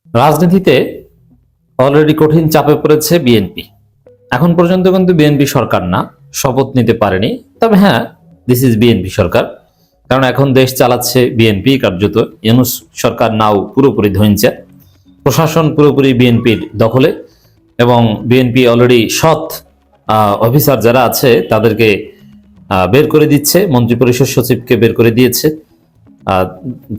রাজনীতিতে অলরেডি কঠিন চাপে পড়েছে বিএনপি। এখন পর্যন্ত কিন্তু বিএনপি সরকার না, শপথ নিতে পারেনি। তবে হ্যাঁ, দিস ইজ বিএনপি সরকার, কারণ এখন দেশ চালাচ্ছে বিএনপি কার্যত। ইউনূস সরকার নাও পুরোপুরি ধইঞ্চে, প্রশাসন পুরোপুরি বিএনপির দখলে, এবং বিএনপি অলরেডি সৎ অফিসার যারা আছে তাদেরকে বের করে দিচ্ছে। মন্ত্রী পরিষদ সচিবকে বের করে দিয়েছে,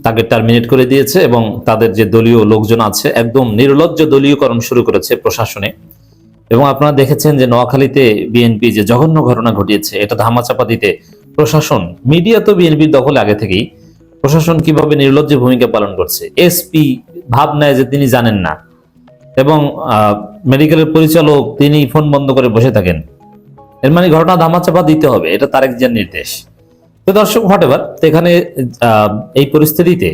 তাকে টার্মিনেট করে দিয়েছে, এবং তাদের যে দলীয় লোকজন আছে একদম নির্লজ্জ দলীয়করণ শুরু করেছে প্রশাসনে। এবং আপনারা দেখেছেন যে নোয়াখালীতে বিএনপি যে জঘন্য ঘটনা ঘটিয়েছে, এটা ধামাচাপা দিতে প্রশাসন, মিডিয়া তো বিএনপির দখলে আগে থেকেই, প্রশাসন কিভাবে নির্লজ্জ ভূমিকা পালন করছে। এসপি ভাব নেয় যে তিনি জানেন না, এবং মেডিকেলের পরিচালক তিনি ফোন বন্ধ করে বসে থাকেন। এর মানে ঘটনা ধামাচাপা দিতে হবে, এটা তারেক জিয়ার নির্দেশ। তো দর্শক, হোয়াটএভার, এখানে এই পরিস্থিতিতে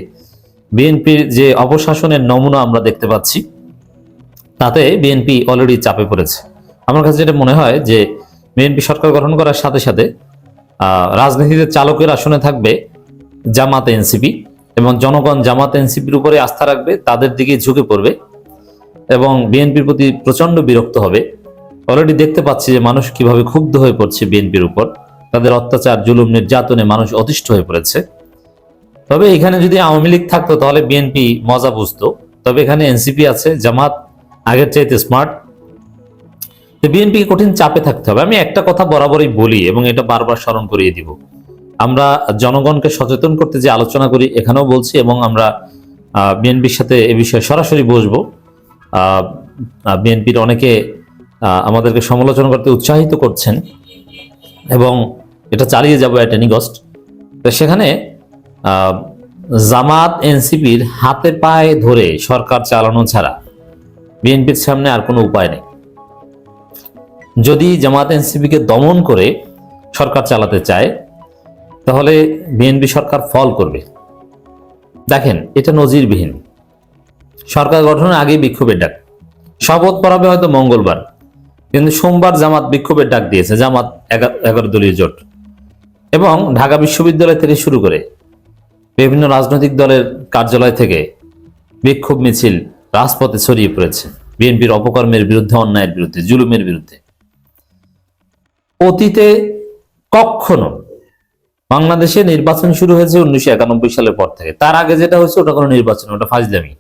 বিএনপির যে অপশাসনের নমুনা আমরা দেখতে পাচ্ছি, তাতে বিএনপি অলরেডি চাপে পড়েছে। আমার কাছে যেটা মনে হয় যে বিএনপি সরকার গঠন করার সাথে সাথে রাজনীতিতে চালকের আসনে থাকবে জামাত এনসিপি, এবং জনগণ জামাত এনসিপির উপরে আস্থা রাখবে, তাদের দিকে ঝুঁকে পড়বে এবং বিএনপির প্রতি প্রচন্ড বিরক্ত হবে। অলরেডি দেখতে পাচ্ছি যে মানুষ কিভাবে ক্ষুব্ধ হয়ে পড়ছে বিএনপির উপর, তাদের অত্যাচার, জুলুম, নির্যাতনে মানুষ অতিষ্ঠ হয়ে পড়েছে। তবে এখানে যদি আওয়ামী লীগ থাকতো তাহলে বিএনপি মজা বুঝতো। তবে এখানে এনসিপি আছে, জামাত আগের চাইতে স্মার্ট। তো বিএনপি কঠিন চাপে থাকতে হবে। আমি একটা কথা বরাবরই বলি এবং এটা বারবার স্মরণ করিয়ে দিব, আমরা জনগণকে সচেতন করতে যে আলোচনা করি এখানেও বলছি, এবং আমরা বিএনপির সাথে এ বিষয়ে সরাসরি বসবো। বিএনপির অনেকে আমাদেরকে সমালোচনা করতে উৎসাহিত করছেন, এবং এটা চালিয়ে যাবো এট এনি কস্ট। তো সেখানে জামাত এনসিপির হাতে পায়ে ধরে সরকার চালানো ছাড়া বিএনপির সামনে আর কোনো উপায় নেই। যদি জামাত এনসিপিকে দমন করে সরকার চালাতে চায় তাহলে বিএনপি সরকার ফল করবে। দেখেন, এটা নজিরবিহীন। সরকার গঠনের আগেই বিক্ষোভের ডাক, শপথ পড়াবে হয়তো মঙ্গলবার, কিন্তু সোমবার জামাত বিক্ষোভের ডাক দিয়েছে, জামাত 11 দলীয় জোট, এবং ঢাকা বিশ্ববিদ্যালয় থেকে শুরু করে বিভিন্ন রাজনৈতিক দলের কার্যালয় থেকে বিক্ষোভ মিছিল রাজপথে ছড়িয়ে পড়েছে বিএনপির অপকর্মের বিরুদ্ধে, অন্যায়ের বিরুদ্ধে, জুলুমের বিরুদ্ধে। অতীতে কখনো বাংলাদেশে নির্বাচন শুরু হয়েছে 1991 সালের পর থেকে। তার আগে যেটা হয়েছে ওটা কোনো নির্বাচন, ওটা ফাজলামি।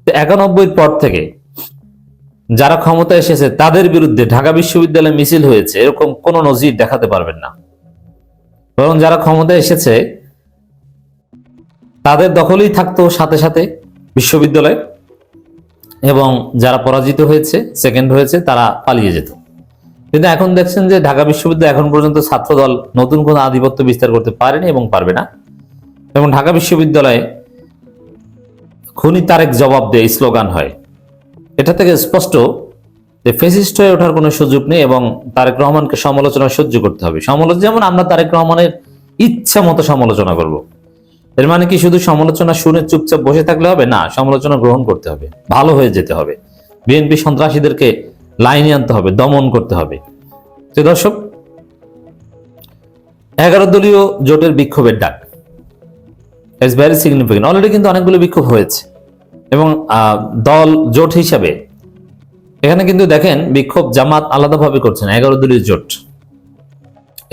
91 পর থেকে যারা ক্ষমতা এসেছে তাদের বিরুদ্ধে ঢাকা বিশ্ববিদ্যালয়ে মিছিল হয়েছে, এরকম কোন নজির দেখাতে পারবেন না। বরং যারা ক্ষমতা এসেছে তাদের দখলেই থাকতো সাথে সাথে বিশ্ববিদ্যালয়, এবং যারা পরাজিত হয়েছে, সেকেন্ড হয়েছে, তারা পালিয়ে যেত। কিন্তু এখন দেখছেন যে ঢাকা বিশ্ববিদ্যালয় এখন পর্যন্ত ছাত্রদল নতুন কোনো আধিপত্য বিস্তার করতে পারেনি এবং পারবে না। এবং ঢাকা বিশ্ববিদ্যালয়ে খুনি তারেক জবাব দেয় স্লোগান হয়। এটা থেকে স্পষ্ট যে ফেসিস্ট হয়ে ওঠার কোনো সুযোগ নেই, এবং তারেক রহমানকে সমালোচনা সহ্য করতে হবে। সমালোচনা যেমন আমরা তারেক রহমানের ইচ্ছা মতো সমালোচনা করব। এর মানে কি শুধু সমালোচনা শুনে চুপচাপ বসে থাকলে হবে? না, সমালোচনা গ্রহণ করতে হবে, ভালো হয়ে যেতে হবে, বিএনপি সন্ত্রাসীদেরকে লাইনে আনতে হবে, দমন করতে হবে। তো দর্শক, 11 দলীয় জোটের বিক্ষোভের ডাক ইটস ভেরি সিগনিফিকেন্ট। অলরেডি কিন্তু অনেকগুলো বিক্ষোভ হয়েছে, এবং দল জোট হিসাবে এখানে কিন্তু দেখেন বিক্ষোভ জামাত আলাদাভাবে করছেন, 11 দলীয় জোট।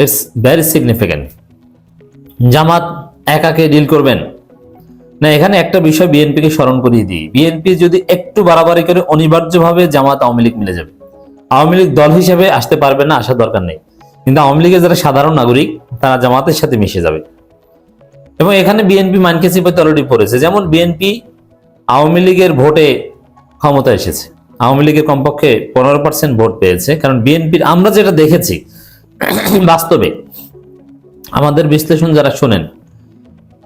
It's very significant. জামাত একাকে ডিল করবেন না। এখানে একটা বিষয় বিএনপিকে স্মরণ করিয়ে দিই, বিএনপি যদি একটু বাড়াবাড়ি করে অনিবার্যভাবে জামাত আওয়ামী লীগ মিলে যাবে। আওয়ামী লীগ দল হিসেবে আসতে পারবে না, আসার দরকার নেই, কিন্তু আওয়ামী লীগের যারা সাধারণ নাগরিক তারা জামাতের সাথে মিশে যাবে। এবং এখানে বিএনপি মানকে চিপাতে অলরেডি পড়েছে। যেমন বিএনপি আওয়ামী লীগের ভোটে ক্ষমতা এসেছে, আওয়ামী লীগের কমপক্ষে 15% ভোট পেয়েছে। কারণ বিএনপির আমরা যেটা দেখেছি বাস্তবে, আমাদের বিশ্লেষণ যারা শোনেন,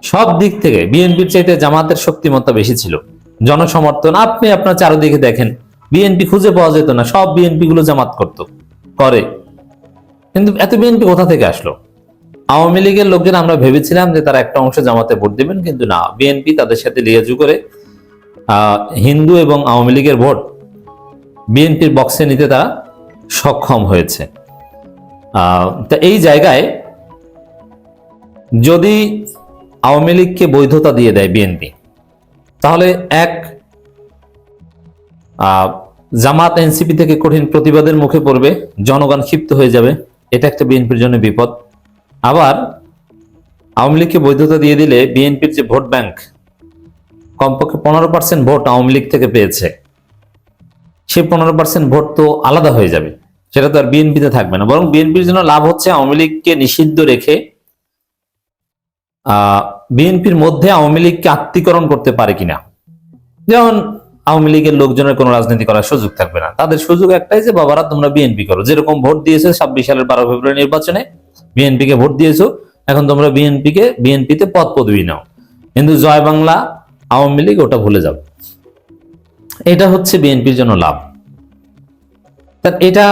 সব দিক থেকে বিএনপির চাইতে জামাতের শক্তিমত্তা বেশি ছিল। জনসমর্থন আপনি আপনার চারিদিকে দেখেন, বিএনপি খুঁজে পাওয়া যেত না, সব বিএনপি গুলো জামাত করে। কিন্তু এত বিএনপি কোথা থেকে আসলো? আওয়ামী লীগের লোকজন আমরা ভেবেছিলাম যে তারা একটা অংশ জামাতে ভোট দিবেন, কিন্তু না, বিএনপি তাদের সাথে লিয়াজু করে হিন্দু এবং আওয়ামী লীগের ভোট বিএনপির বক্সে নিতে তারা সক্ষম হয়েছে। তা এই জায়গায় যদি আওয়ামী লীগকে বৈধতা দিয়ে দেয় বিএনপি, তাহলে এক আহ, জামাত এনসিপি থেকে কঠিন প্রতিবাদের মুখে পড়বে, জনগণ ক্ষিপ্ত হয়ে যাবে, এটা একটা বিএনপির জন্য বিপদ। আবার আওয়ামী লীগকে বৈধতা দিয়ে দিলে বিএনপির যে ভোট ব্যাংক, কমপক্ষে 15% ভোট আওয়ামী লীগ থেকে পেয়েছে, সেই 15% ভোট তো আলাদা হয়ে যাবে, সেটা তো আর বিএনপিতে থাকবে না। বরং বিএনপির জন্য লাভ হচ্ছে আওয়ামী লীগকে নিষিদ্ধ রেখে বিএনপির মধ্যে আওয়ামী লীগকে আত্মীকরণ করতে পারে কিনা। যেমন আওয়ামী লীগের লোকজনের কোনো রাজনীতি করার সুযোগ থাকবে না, তাদের সুযোগ একটাই যে বাবারা তোমরা বিএনপি করো, যেরকম ভোট দিয়েছো 26 সালের 12 ফেব্রুয়ারি নির্বাচনে বিএনপি কে ভোট দিয়েছো, এখন তোমরা বিএনপিতে পদ পদবি নাও, কিন্তু জয় বাংলা আওয়ামী লীগ ওটা ভুলে যাও। এটা হচ্ছে বিএনপির জন্য লাভ। এটা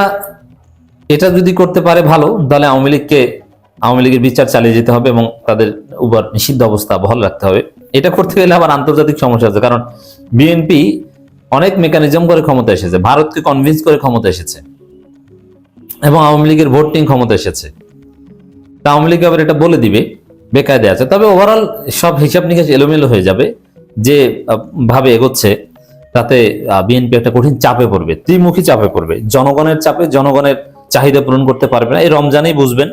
এটা যদি করতে পারে ভালো, তাহলে আওয়ামী লীগের বিচার চালিয়ে যেতে হবে এবং তাদের উপর নিষিদ্ধ অবস্থা বহাল রাখতে হবে। এটা করতে গেলে আবার আন্তর্জাতিক সমস্যা আছে, কারণ বিএনপি অনেক মেকানিজম করে ক্ষমতা এসেছে, ভারতকে কনভিন্স করে ক্ষমতা এসেছে এবং আওয়ামী লীগের ভোট নিয়ে ক্ষমতা এসেছে। তা আওয়ামী লীগ আবার এটা বলে দিবে, বেকায়দে আছে। তবে ওভারঅল সব হিসাব নিকাশ এলোমেলো হয়ে যাবে, যে ভাবে এগোচ্ছে তাতে বিএনপি একটা কঠিন চাপে পড়বে, ত্রিমুখী চাপে পড়বে, জনগণের চাপে, জনগণের চাহিদা পূরণ করতে পারবে না। এই রমজানেই বুঝবেন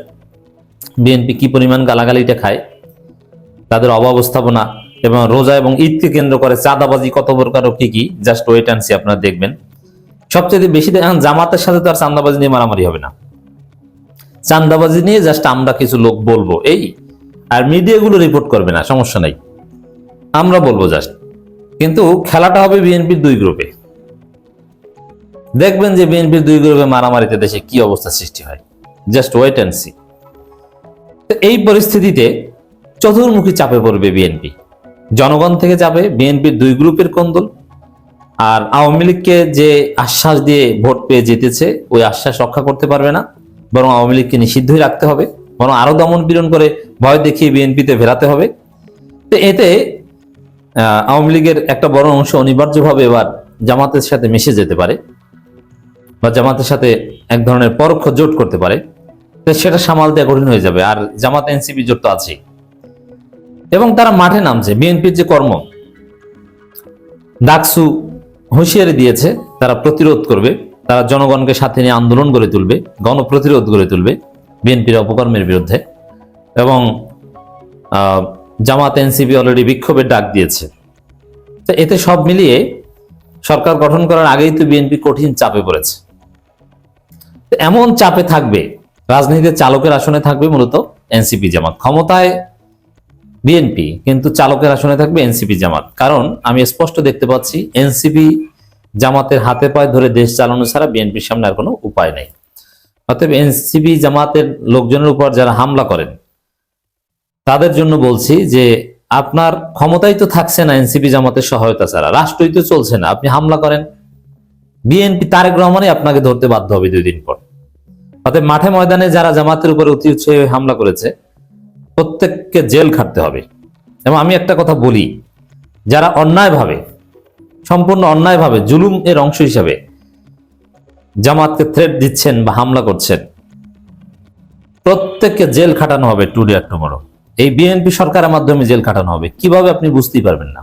বিএনপি কি পরিমাণ গালাগালিটা খায়, তাদের অব্যবস্থাপনা, এবং রোজা এবং ঈদকে কেন্দ্র করে চাঁদাবাজি কত প্রকার ও কি, জাস্ট ওয়েট অ্যান্ড সি, আপনারা দেখবেন। সবচেয়ে বেশি এখন জামাতের সাথে তো আর চাঁদাবাজি নিয়ে মারামারি হবে না, চাঁদাবাজি নিয়ে জাস্ট আমরা কিছু লোক বলবো এই, আর মিডিয়াগুলো রিপোর্ট করবে না, সমস্যা নাই, আমরা বলবো জাস্ট। কিন্তু খেলাটা হবে বিএনপির দুই গ্রুপে, দেখবেন যে বিএনপির দুই গ্রুপে মারামারিতে দেশে কি অবস্থা সৃষ্টি হয়, জাস্ট ওয়েট অ্যান্ড সি। এই পরিস্থিতিতে চতুর্মুখী চাপে পড়বে বিএনপি, জনগণ থেকে যাবে বিএনপির দুই গ্রুপের কোন্দল, আর আওয়ামী লীগকে যে আশ্বাস দিয়ে ভোট পেয়ে জিতেছে ওই আশ্বাস রক্ষা করতে পারবে না, বরং আওয়ামী লীগকে নিষিদ্ধই রাখতে হবে, বরং আরো দমন পীড়ন করে ভয় দেখিয়ে বিএনপিতে ফেরাতে হবে। তো এতে আওয়ামী লীগের একটা বড় অংশ অনিবার্যভাবে এবার জামাতের সাথে মিশে যেতে পারে বা জামাতের সাথে এক ধরনের পরোক্ষ জোট করতে পারে, তো সেটা সামাল দেওয়া কঠিন হয়ে যাবে। আর জামাত এনসিপি জোট তো আছেই, এবং তারা মাঠে নামছে। বিএনপির যে কর্ম, ডাকসু হুঁশিয়ারি দিয়েছে তারা প্রতিরোধ করবে, তারা জনগণকে সাথে নিয়ে আন্দোলন গড়ে তুলবে, গণপ্রতিরোধ গড়ে তুলবে বিএনপির অপকর্মের বিরুদ্ধে। এবং জামাত এনসিপি অলরেডি বিক্ষোভের ডাক দিয়েছে। তো এতে সব মিলিয়ে সরকার গঠন করার আগেই তো বিএনপি কঠিন চাপে পড়েছে। এমন চাপে থাকবে, রাজনীতির চালকের আসনে থাকবে মূলত এনসিপি জামাত, ক্ষমতায় বিএনপি কিন্তু চালকের আসনে থাকবে এনসিপি জামাত। কারণ আমি স্পষ্ট দেখতে পাচ্ছি এনসিপি জামাতের হাতে পায়ে ধরে দেশ চালানো ছাড়া বিএনপির সামনে আর কোনো উপায় নেই। অতএব এনসিপি জামাতের লোকজনের উপর যারা হামলা করেন তাদের জন্য বলছি যে আপনার ক্ষমতাই তো থাকছে না এনসিপি জামাতের সহায়তা ছাড়া, রাষ্ট্রই তো চলছে না, আপনি হামলা করেন, বিএনপি তারেক রহমানই আপনাকে ধরতে বাধ্য হবে 2 দিন পর। অতএব মাঠে ময়দানে যারা জামাতের উপর অতি উৎসাহে হামলা করেছে প্রত্যেককে জেল খাটতে হবে। এবং আমি একটা কথা বলি, যারা অন্যায়ভাবে, সম্পূর্ণ অন্যায়ভাবে জুলুম এর অংশ হিসাবে জামাতকে থ্রেট দিচ্ছেন বা হামলা করছেন, প্রত্যেককে জেল খাটানো হবে টুডে আর টুমরো। এই বিএনপি সরকারের মাধ্যমে জেল খাটানো হবে, কিভাবে আপনি বুঝতেই পারবেন না।